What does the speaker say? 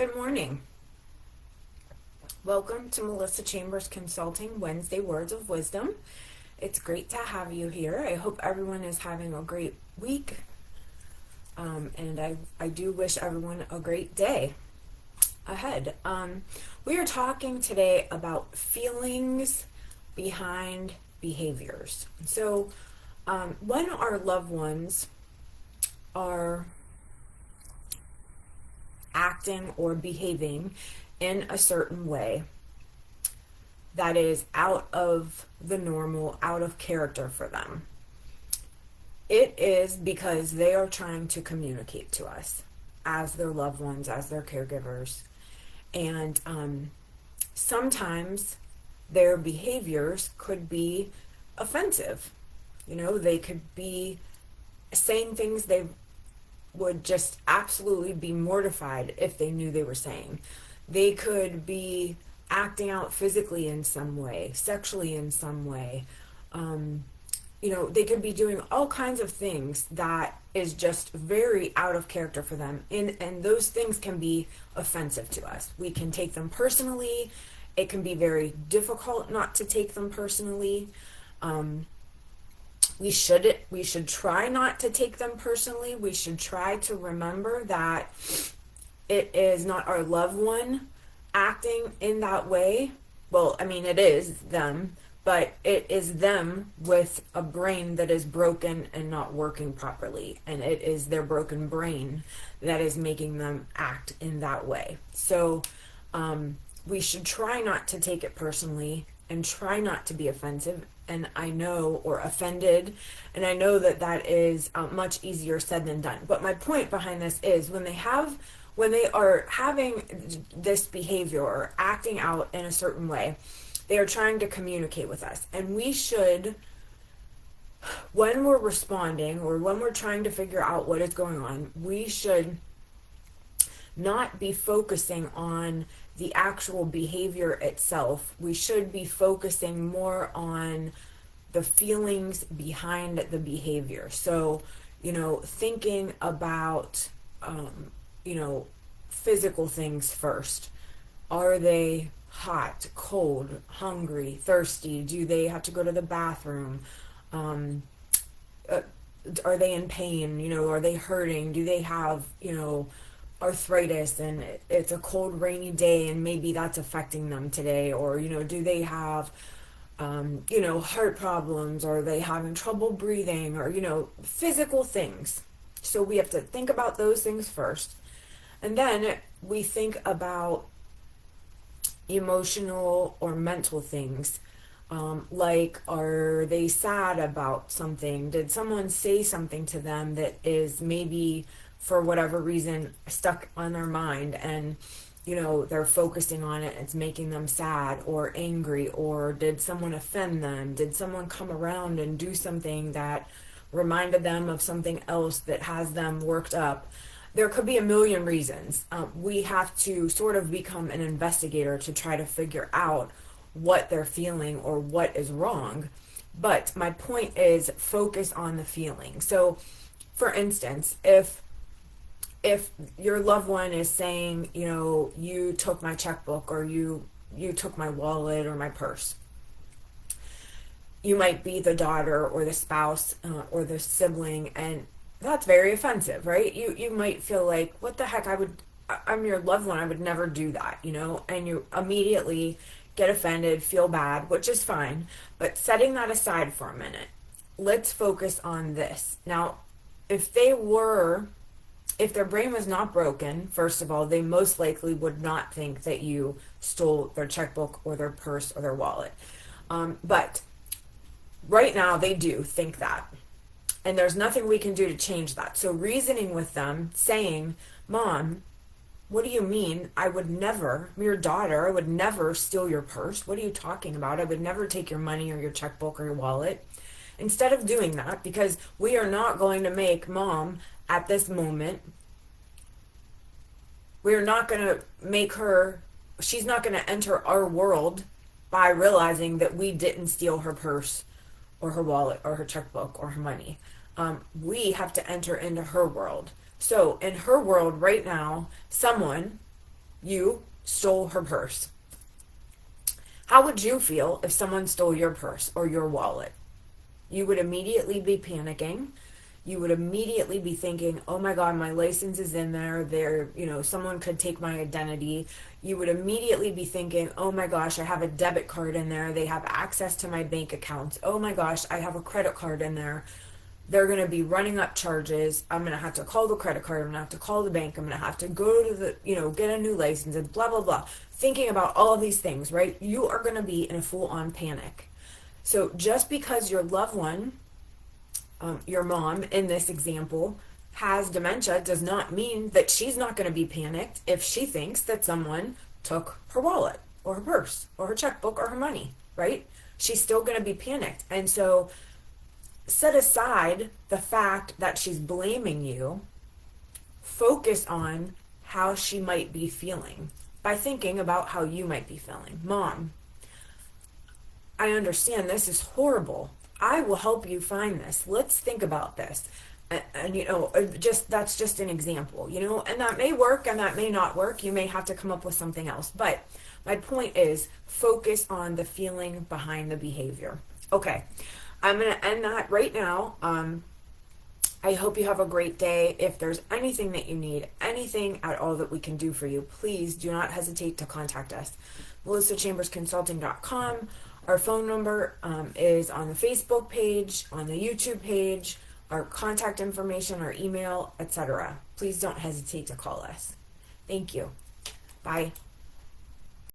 Good morning. Welcome to Melissa Chambers Consulting Wednesday Words of Wisdom. It's great to have you here. I hope everyone is having a great week. And I do wish everyone a great day ahead. We are talking today about feelings behind behaviors. When our loved ones are acting or behaving in a certain way that is out of the normal, out of character for them, it is because they are trying to communicate to us as their loved ones, as their caregivers. And sometimes their behaviors could be offensive. They could be saying things they would just absolutely be mortified if they knew they were saying. They could be acting out physically in some way, sexually in some way. They could be doing all kinds of things that is just very out of character for them. And those things can be offensive to us. We can take them personally. It can be very difficult not to take them personally. We should try not to take them personally. We should try to remember that it is not our loved one acting in that way. Well, I mean, it is them, but it is them with a brain that is broken and not working properly. And it is their broken brain that is making them act in that way. So we should try not to take it personally and try not to be offensive. And I know, or offended, and I know that that is much easier said than done. But my point behind this is when they are having this behavior or acting out in a certain way, they are trying to communicate with us. And we should, when we're responding or when we're trying to figure out what is going on, we should not be focusing on the actual behavior itself. We should be focusing more on the feelings behind the behavior. So, thinking about, physical things first. Are they hot, cold, hungry, thirsty? Do they have to go to the bathroom? Are they in pain? Are they hurting? Do they have, arthritis and it's a cold rainy day and maybe that's affecting them today? Or do they have heart problems? Or are they having trouble breathing? Or physical things. So we have to think about those things first, and then we think about emotional or mental things, like, are they sad about something? Did someone say something to them that is maybe for whatever reason stuck on their mind, and they're focusing on it, it's making them sad or angry? Or did someone offend them? Did someone come around and do something that reminded them of something else that has them worked up? There could be a million reasons. We have to sort of become an investigator to try to figure out what they're feeling or what is wrong. But my point is, focus on the feeling. So for instance, if your loved one is saying, you took my checkbook, or you took my wallet or my purse, you might be the daughter or the spouse, or the sibling, and that's very offensive, right? You might feel like, what the heck, I'm your loved one, I would never do that, and you immediately get offended, feel bad, which is fine. But setting that aside for a minute, let's focus on this. Now, if their brain was not broken, first of all, they most likely would not think that you stole their checkbook or their purse or their wallet. But right now they do think that. And there's nothing we can do to change that. So reasoning with them, saying, Mom, what do you mean? I would never, I'm your daughter, I would never steal your purse. What are you talking about? I would never take your money or your checkbook or your wallet. Instead of doing that, because we are not going to make Mom at this moment, we're not going to make her, she's not going to enter our world by realizing that we didn't steal her purse or her wallet or her checkbook or her money. We have to enter into her world. So in her world right now, someone you stole her purse. How would you feel if someone stole your purse or your wallet? You would immediately be panicking. You would immediately be thinking, oh my God, my license is in there. Someone could take my identity. You would immediately be thinking, oh my gosh, I have a debit card in there. They have access to my bank accounts. Oh my gosh, I have a credit card in there. They're going to be running up charges. I'm going to have to call the credit card. I'm going to have to call the bank. I'm going to have to go to get a new license and blah, blah, blah. Thinking about all of these things, right? You are going to be in a full on panic. So just because your loved one, your mom in this example, has dementia does not mean that she's not going to be panicked if she thinks that someone took her wallet or her purse or her checkbook or her money, right? She's still going to be panicked. And so set aside the fact that she's blaming you, focus on how she might be feeling by thinking about how you might be feeling. Mom, I understand this is horrible. I will help you find this. Let's think about this. Just that's just an example, and that may work and that may not work. You may have to come up with something else. But my point is focus on the feeling behind the behavior. Okay. I'm going to end that right now. I hope you have a great day. If there's anything that you need, anything at all that we can do for you, please do not hesitate to contact us. MelissaChambersConsulting.com. Our phone number is on the Facebook page, on the YouTube page, our contact information, our email, etc. Please don't hesitate to call us. Thank you. Bye.